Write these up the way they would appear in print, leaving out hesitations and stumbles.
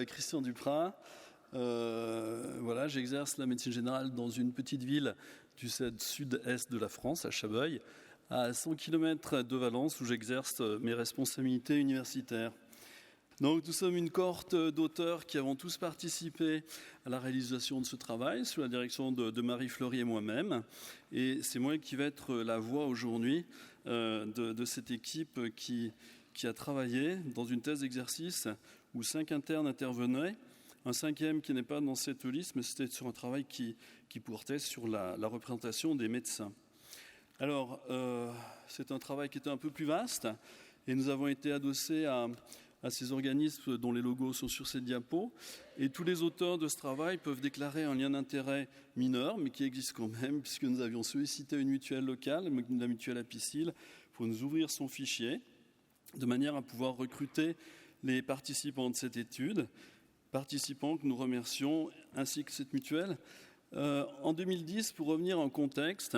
Christian Duprat. Voilà, j'exerce la médecine générale dans une petite ville du sud-est de la France, à Chabeuil, à 100 km de Valence, où j'exerce mes responsabilités universitaires. Donc, nous sommes une cohorte d'auteurs qui avons tous participé à la réalisation de ce travail, sous la direction de Marie Fleury et moi-même. Et c'est moi qui vais être la voix aujourd'hui de cette équipe qui a travaillé dans une thèse d'exercice où 5 internes intervenaient. Un 5e qui n'est pas dans cette liste, mais c'était sur un travail qui portait sur la représentation des médecins. Alors, c'est un travail qui était un peu plus vaste, et nous avons été adossés à ces organismes dont les logos sont sur cette diapo. Et tous les auteurs de ce travail peuvent déclarer un lien d'intérêt mineur, mais qui existe quand même, puisque nous avions sollicité une mutuelle locale, la mutuelle Apicil, pour nous ouvrir son fichier, de manière à pouvoir recruter les participants de cette étude, participants que nous remercions, ainsi que cette mutuelle. En 2010, pour revenir en contexte,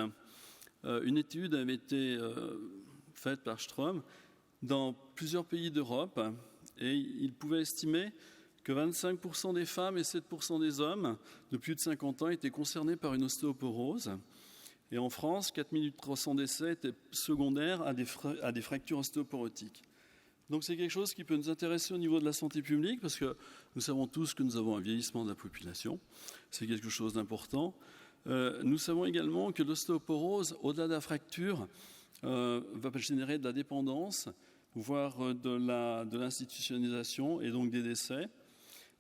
une étude avait été faite par Strom dans plusieurs pays d'Europe, et il pouvait estimer que 25% des femmes et 7% des hommes de plus de 50 ans étaient concernés par une ostéoporose. Et en France, 4300 décès étaient secondaires à des fractures ostéoporotiques. Donc c'est quelque chose qui peut nous intéresser au niveau de la santé publique, parce que nous savons tous que nous avons un vieillissement de la population. C'est quelque chose d'important. Nous savons également que l'ostéoporose, au-delà de la fracture, va générer de la dépendance, voire de l'institutionnalisation et donc des décès.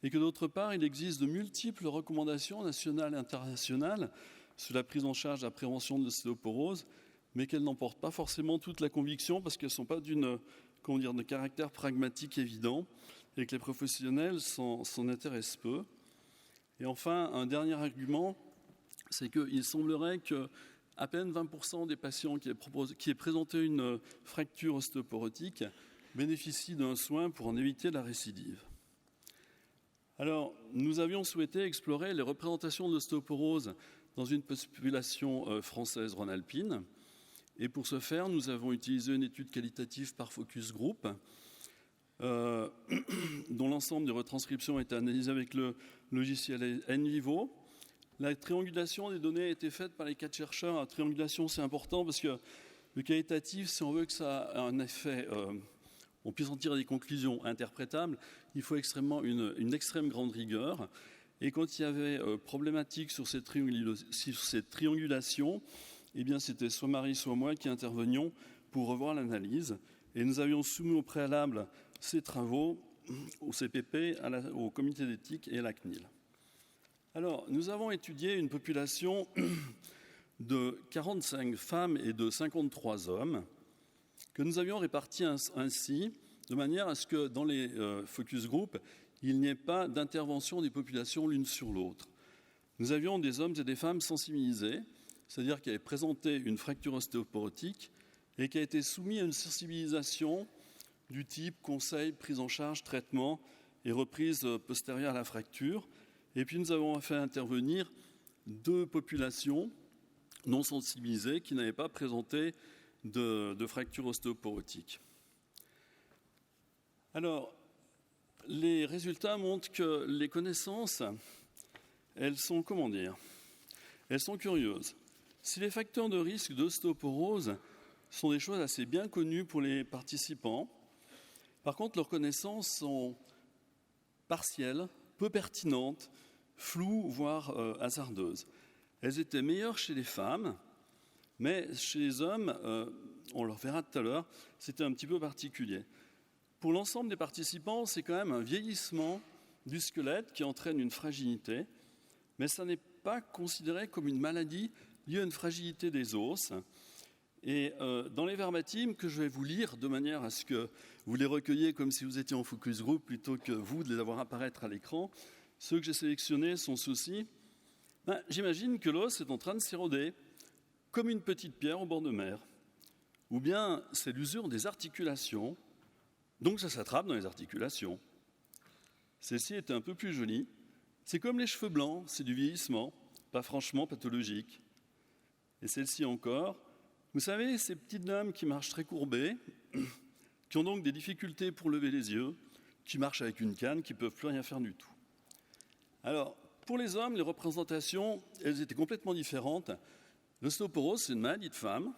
Et que d'autre part, il existe de multiples recommandations nationales et internationales sur la prise en charge de la prévention de l'ostéoporose, mais qu'elles n'emportent pas forcément toute la conviction parce qu'elles ne sont pas de caractère pragmatique évident et que les professionnels s'en intéressent peu. Et enfin, un dernier argument, c'est qu'il semblerait qu'à peine 20% des patients qui aient présenté une fracture ostéoporotique bénéficient d'un soin pour en éviter la récidive. Alors, nous avions souhaité explorer les représentations de l'ostéoporose dans une population française rhône-alpine. Et pour ce faire, nous avons utilisé une étude qualitative par focus group, dont l'ensemble des retranscriptions a été analysé avec le logiciel NVivo. La triangulation des données a été faite par les 4 chercheurs. La triangulation, c'est important parce que le qualitatif, si on veut que ça ait un effet, on puisse en tirer des conclusions interprétables, il faut une extrême grande rigueur. Et quand il y avait problématique sur cette triangulation, eh bien, c'était soit Marie, soit moi qui intervenions pour revoir l'analyse. Et nous avions soumis au préalable ces travaux au CPP, au comité d'éthique et à la CNIL. Alors, nous avons étudié une population de 45 femmes et de 53 hommes que nous avions répartis ainsi, de manière à ce que dans les focus group, il n'y ait pas d'intervention des populations l'une sur l'autre. Nous avions des hommes et des femmes sensibilisés, c'est-à-dire qui avaient présenté une fracture ostéoporotique et qui a été soumis à une sensibilisation du type conseil, prise en charge, traitement et reprise postérieure à la fracture. Et puis nous avons fait intervenir 2 populations non sensibilisées qui n'avaient pas présenté de fracture ostéoporotique. Alors, les résultats montrent que les connaissances, elles sont curieuses. Si les facteurs de risque d'ostéoporose sont des choses assez bien connues pour les participants, par contre, leurs connaissances sont partielles, peu pertinentes, floues, voire hasardeuses. Elles étaient meilleures chez les femmes, mais chez les hommes, on le verra tout à l'heure, c'était un petit peu particulier. Pour l'ensemble des participants, c'est quand même un vieillissement du squelette qui entraîne une fragilité, mais ça n'est pas considéré comme une maladie liée à une fragilité des os. Et dans les verbatims que je vais vous lire, de manière à ce que vous les recueilliez comme si vous étiez en focus group plutôt que vous de les avoir apparaître à l'écran, ceux que j'ai sélectionnés sont ceux-ci. J'imagine que l'os est en train de s'éroder, comme une petite pierre au bord de mer. Ou bien c'est l'usure des articulations, donc ça s'attrape dans les articulations. Celle-ci est un peu plus jolie. C'est comme les cheveux blancs, c'est du vieillissement, pas franchement pathologique. Et celle-ci encore, vous savez, ces petites dames qui marchent très courbées, qui ont donc des difficultés pour lever les yeux, qui marchent avec une canne, qui ne peuvent plus rien faire du tout. Alors, pour les hommes, les représentations, elles étaient complètement différentes. L'ostéoporose, c'est une maladie de femme,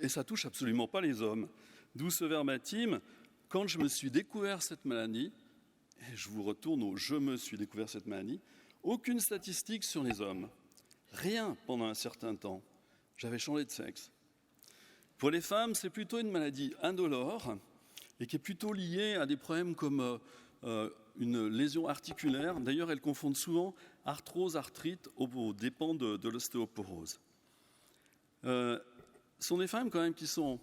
et ça touche absolument pas les hommes. D'où ce verbatim, quand je me suis découvert cette maladie, et je vous retourne au « je me suis découvert cette maladie », aucune statistique sur les hommes. Rien pendant un certain temps. J'avais changé de sexe. Pour les femmes, c'est plutôt une maladie indolore et qui est plutôt liée à des problèmes comme une lésion articulaire. D'ailleurs, elles confondent souvent arthrose, arthrite aux dépens de l'ostéoporose. Ce sont des femmes quand même qui sont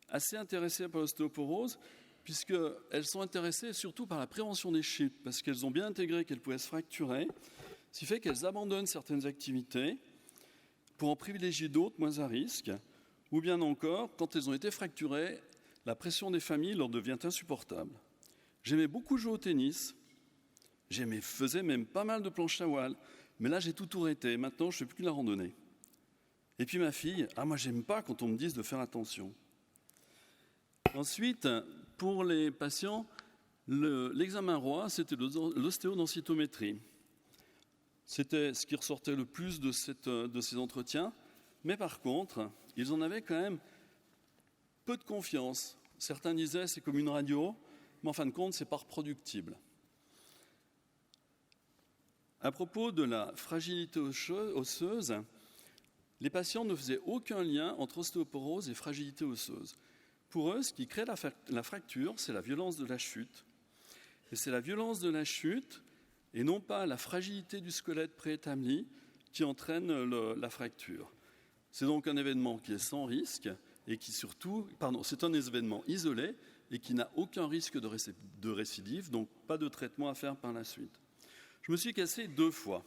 assez intéressées par l'ostéoporose, puisqu'elles sont intéressées surtout par la prévention des chutes, parce qu'elles ont bien intégré qu'elles pouvaient se fracturer, ce qui fait qu'elles abandonnent certaines activités pour en privilégier d'autres moins à risque, ou bien encore, quand elles ont été fracturées, la pression des familles leur devient insupportable. J'aimais beaucoup jouer au tennis, faisais même pas mal de planches à voile, mais là j'ai tout arrêté, maintenant je ne fais plus que la randonnée. Et puis ma fille, moi j'aime pas quand on me dise de faire attention. Ensuite, pour les patients, l'examen roi, c'était l'ostéodensitométrie. C'était ce qui ressortait le plus de ces entretiens, mais par contre, ils en avaient quand même peu de confiance. Certains disaient c'est comme une radio, mais en fin de compte, c'est pas reproductible. À propos de la fragilité osseuse, les patients ne faisaient aucun lien entre ostéoporose et fragilité osseuse. Pour eux, ce qui crée la fracture, c'est la violence de la chute. Et c'est la violence de la chute, et non pas la fragilité du squelette préétabli, qui entraîne la fracture. C'est donc un événement qui est sans risque, et qui surtout, c'est un événement isolé, et qui n'a aucun risque de récidive, donc pas de traitement à faire par la suite. Je me suis cassé 2 fois.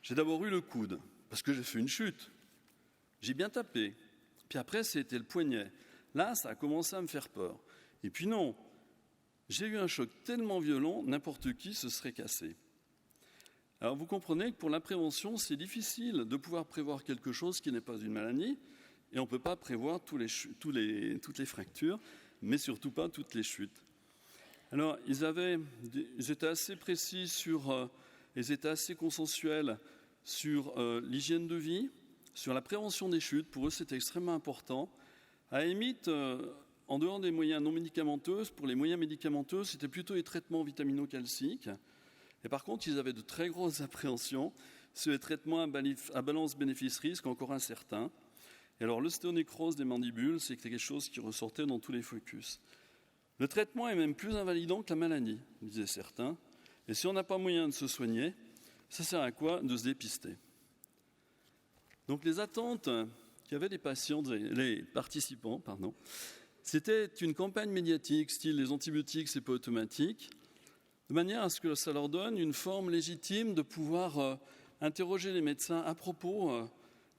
J'ai d'abord eu le coude, parce que j'ai fait une chute. J'ai bien tapé. Puis après, c'était le poignet. Là, ça a commencé à me faire peur. Et puis non, j'ai eu un choc tellement violent, n'importe qui se serait cassé. Alors vous comprenez que pour la prévention, c'est difficile de pouvoir prévoir quelque chose qui n'est pas une maladie, et on ne peut pas prévoir toutes les fractures, mais surtout pas toutes les chutes. Alors, ils étaient assez précis ils étaient assez consensuels sur l'hygiène de vie, sur la prévention des chutes. Pour eux, c'était extrêmement important. À la limite, en dehors des moyens non médicamenteux, pour les moyens médicamenteux, c'était plutôt les traitements vitamino-calciques. Et par contre, ils avaient de très grosses appréhensions sur les traitements à balance bénéfice-risque encore incertains. Et alors, l'ostéonécrose des mandibules, c'est quelque chose qui ressortait dans tous les focus. Le traitement est même plus invalidant que la maladie, disaient certains. Et si on n'a pas moyen de se soigner, ça sert à quoi de se dépister? Donc les attentes qu'avaient les participants, c'était une campagne médiatique, style les antibiotiques, c'est pas automatique, de manière à ce que ça leur donne une forme légitime de pouvoir interroger les médecins à propos de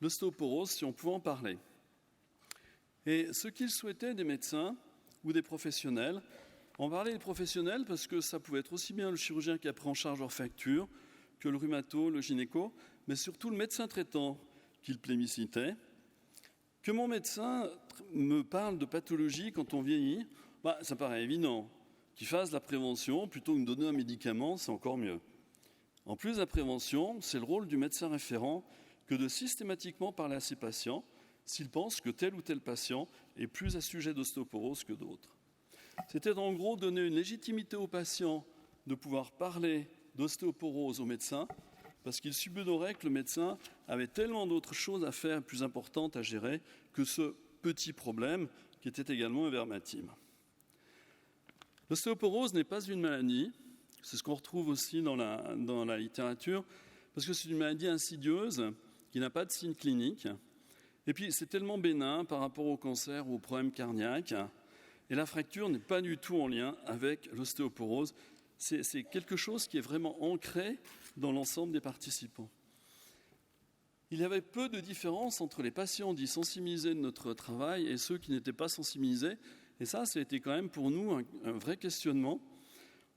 l'ostéoporose, si on pouvait en parler. Et ce qu'ils souhaitaient des médecins ou des professionnels, on parlait des professionnels parce que ça pouvait être aussi bien le chirurgien qui a pris en charge leur fracture que le rhumato, le gynéco, mais surtout le médecin traitant qu'il plébiscitait. Que mon médecin me parle de pathologie quand on vieillit, ça paraît évident. Qu'il fasse la prévention plutôt que de donner un médicament, c'est encore mieux. En plus de la prévention, c'est le rôle du médecin référent que de systématiquement parler à ses patients s'il pense que tel ou tel patient est plus à sujet d'ostéoporose que d'autres. C'était en gros donner une légitimité aux patients de pouvoir parler d'ostéoporose au médecin, parce qu'il subodourait que le médecin avait tellement d'autres choses à faire, plus importantes à gérer, que ce petit problème qui était également un verbatim. L'ostéoporose n'est pas une maladie, c'est ce qu'on retrouve aussi dans la littérature, parce que c'est une maladie insidieuse qui n'a pas de signes cliniques. Et puis c'est tellement bénin par rapport au cancer ou aux problèmes cardiaques, et la fracture n'est pas du tout en lien avec l'ostéoporose. C'est quelque chose qui est vraiment ancré dans l'ensemble des participants. Il y avait peu de différence entre les patients dits sensibilisés de notre travail et ceux qui n'étaient pas sensibilisés. Et ça a été quand même pour nous un vrai questionnement.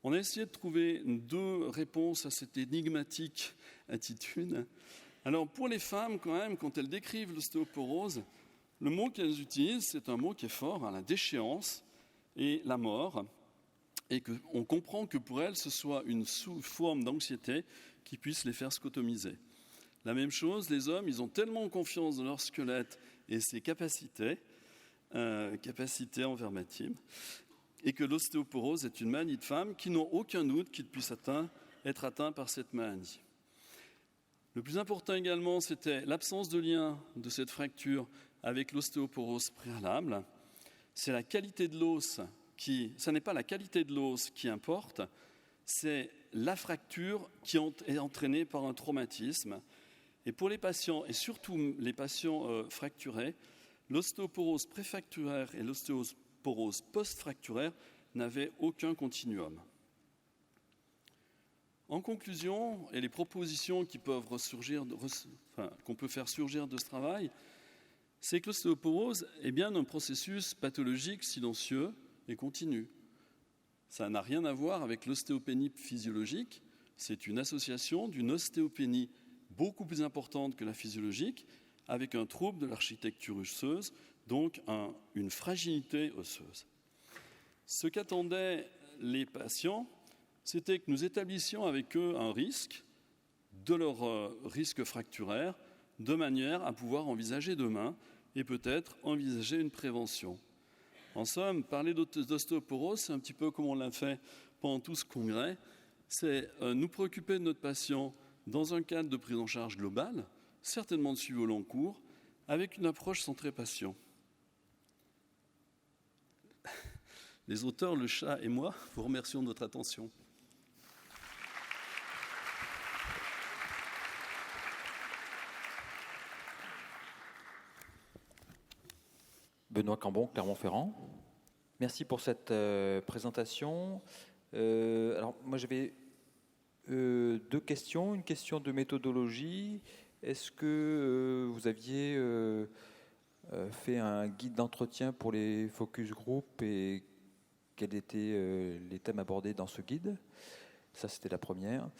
On a essayé de trouver 2 réponses à cette énigmatique attitude. Alors pour les femmes, quand même, quand elles décrivent l'ostéoporose, le mot qu'elles utilisent, c'est un mot qui est fort, la déchéance et la mort. et qu'on comprend que pour elles, ce soit une forme d'anxiété qui puisse les faire scotomiser. La même chose, les hommes, ils ont tellement confiance dans leur squelette et ses capacités en verbatim, et que l'ostéoporose est une maladie de femmes qui n'ont aucun doute qu'ils puissent être atteints par cette maladie. Le plus important également, c'était l'absence de lien de cette fracture avec l'ostéoporose préalable. C'est la qualité de l'os ce n'est pas la qualité de l'os qui importe, c'est la fracture qui est entraînée par un traumatisme. Et pour les patients, et surtout les patients fracturés, l'ostéoporose préfracturaire et l'ostéoporose post-fracturaire n'avaient aucun continuum. En conclusion, et les propositions qui peuvent qu'on peut faire surgir de ce travail, c'est que l'ostéoporose est bien un processus pathologique silencieux et continu. Ça n'a rien à voir avec l'ostéopénie physiologique. C'est une association d'une ostéopénie beaucoup plus importante que la physiologique, avec un trouble de l'architecture osseuse, donc une fragilité osseuse. Ce qu'attendaient les patients, c'était que nous établissions avec eux un risque, de leur risque fracturaire, de manière à pouvoir envisager demain et peut-être envisager une prévention. En somme, parler d'ostéoporose, c'est un petit peu comme on l'a fait pendant tout ce congrès, c'est nous préoccuper de notre patient dans un cadre de prise en charge globale, certainement de suivi au long cours, avec une approche centrée patient. Les auteurs, le chat et moi, vous remercions de votre attention. Benoît Cambon, Clermont-Ferrand. Merci pour cette présentation. Alors, moi, j'avais deux questions. Une question de méthodologie. Est-ce que vous aviez fait un guide d'entretien pour les focus group et quels étaient les thèmes abordés dans ce guide? Ça, c'était la première.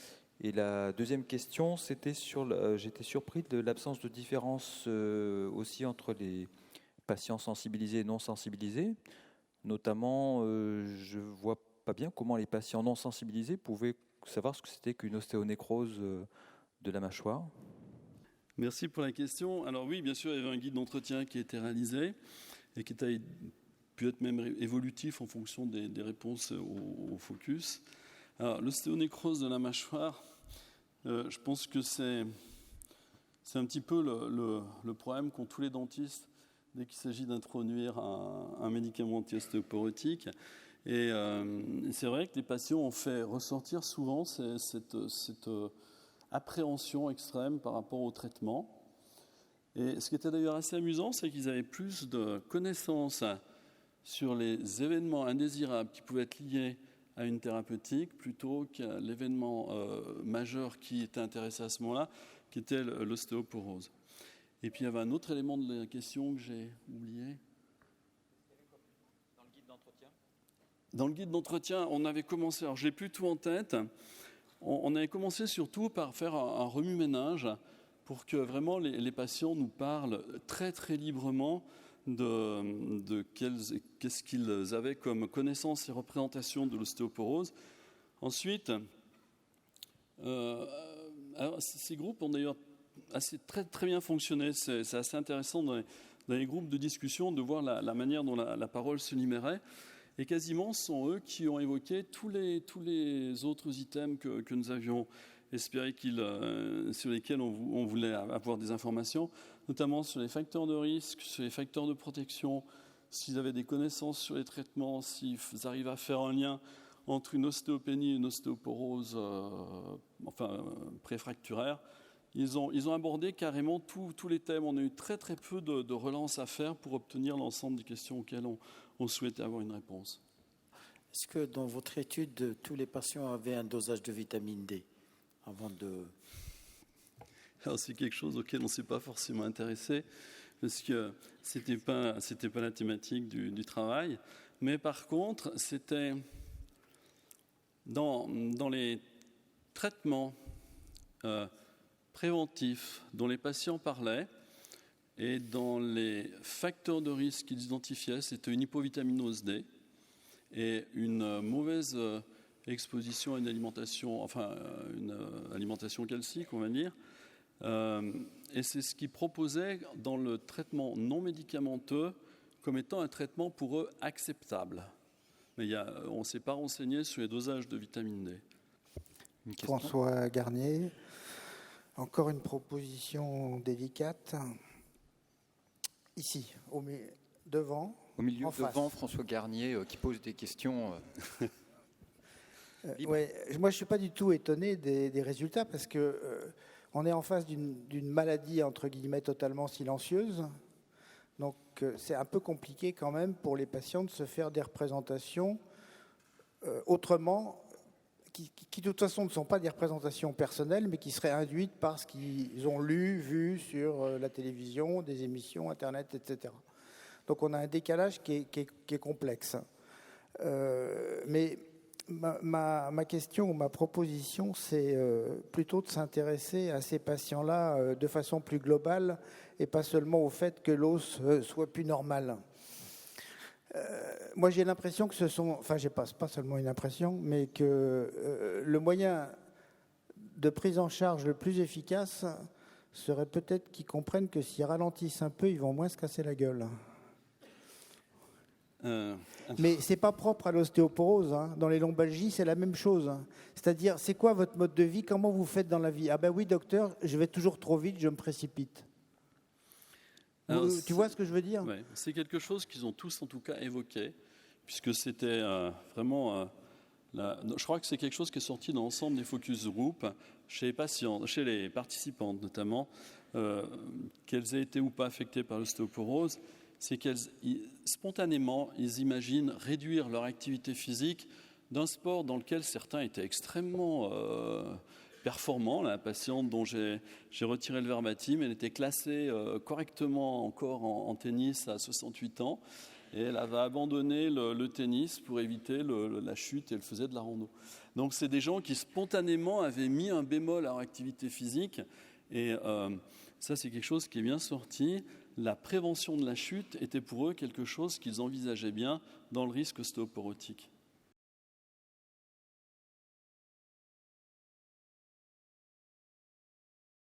Et la deuxième question, c'était j'étais surpris de l'absence de différence aussi entre les patients sensibilisés et non sensibilisés. Notamment, je ne vois pas bien comment les patients non sensibilisés pouvaient savoir ce que c'était qu'une ostéonécrose de la mâchoire. Merci pour la question. Alors oui, bien sûr, il y avait un guide d'entretien qui a été réalisé et qui a pu être même évolutif en fonction des réponses au focus. Alors, l'ostéonécrose de la mâchoire, je pense que c'est un petit peu le problème qu'ont tous les dentistes dès qu'il s'agit d'introduire un médicament anti-ostéoporotique. Et c'est vrai que les patients ont fait ressortir souvent cette appréhension extrême par rapport au traitement. Et ce qui était d'ailleurs assez amusant, c'est qu'ils avaient plus de connaissances sur les événements indésirables qui pouvaient être liés à une thérapeutique plutôt qu'à l'événement majeur qui était intéressé à ce moment-là, qui était l'ostéoporose. Et puis il y avait un autre élément de la question que j'ai oublié. Dans le guide d'entretien ? Dans le guide d'entretien, on avait commencé, alors je n'ai plus tout en tête, on avait commencé surtout par faire un remue-ménage pour que vraiment les patients nous parlent très très librement de qu'est-ce qu'ils avaient comme connaissance et représentation de l'ostéoporose. Ensuite, alors, ces groupes ont d'ailleurs très, très bien fonctionné. C'est assez intéressant dans les groupes de discussion de voir la manière dont la parole se libérait. Et quasiment, ce sont eux qui ont évoqué tous les autres items que nous avions espéré sur lesquels on voulait avoir des informations, notamment sur les facteurs de risque, sur les facteurs de protection, s'ils avaient des connaissances sur les traitements, s'ils arrivent à faire un lien entre une ostéopénie et une ostéoporose préfracturaire. Ils ont abordé carrément tous les thèmes. On a eu très très peu de relances à faire pour obtenir l'ensemble des questions auxquelles on souhaitait avoir une réponse. Est-ce que dans votre étude, tous les patients avaient un dosage de vitamine D avant de... Alors c'est quelque chose auquel on ne s'est pas forcément intéressé parce que c'était pas la thématique du travail. Mais par contre, c'était dans les traitements préventifs dont les patients parlaient et dans les facteurs de risque qu'ils identifiaient, c'était une hypovitaminose D et une mauvaise exposition à une alimentation, alimentation calcique, on va dire. Et c'est ce qu'ils proposaient dans le traitement non médicamenteux comme étant un traitement pour eux acceptable. Mais on ne s'est pas renseigné sur les dosages de vitamine D. François Garnier, encore une proposition délicate. Ici, devant. Au milieu, devant, face. François Garnier qui pose des questions. Ouais, moi, je ne suis pas du tout étonné des résultats parce que on est en face d'une maladie, entre guillemets, totalement silencieuse. Donc, c'est un peu compliqué quand même pour les patients de se faire des représentations autrement, qui de toute façon ne sont pas des représentations personnelles, mais qui seraient induites par ce qu'ils ont lu, vu sur la télévision, des émissions, Internet, etc. Donc, on a un décalage qui est complexe. Mais ma question ou ma proposition, c'est plutôt de s'intéresser à ces patients-là de façon plus globale et pas seulement au fait que l'os soit plus normal. Moi, j'ai l'impression que j'ai pas seulement une impression, mais que le moyen de prise en charge le plus efficace serait peut-être qu'ils comprennent que s'ils ralentissent un peu, ils vont moins se casser la gueule. Mais c'est pas propre à l'ostéoporose. Hein. Dans les lombalgies, c'est la même chose. Hein. C'est-à-dire, c'est quoi votre mode de vie? Comment vous faites dans la vie? Ah ben oui, docteur, je vais toujours trop vite, je me précipite. Alors, tu vois ce que je veux dire? Ouais, c'est quelque chose qu'ils ont tous en tout cas évoqué, puisque c'était vraiment... je crois que c'est quelque chose qui est sorti dans l'ensemble des focus group, chez les patients, chez les participantes notamment, qu'elles aient été ou pas affectées par l'ostéoporose. C'est spontanément, ils imaginent réduire leur activité physique d'un sport dans lequel certains étaient extrêmement performants. La patiente dont j'ai retiré le verbatim, elle était classée correctement encore en tennis à 68 ans, et elle avait abandonné le tennis pour éviter la chute, et elle faisait de la rando. Donc c'est des gens qui spontanément avaient mis un bémol à leur activité physique, et ça c'est quelque chose qui est bien sorti. La prévention de la chute était pour eux quelque chose qu'ils envisageaient bien dans le risque ostéoporotique.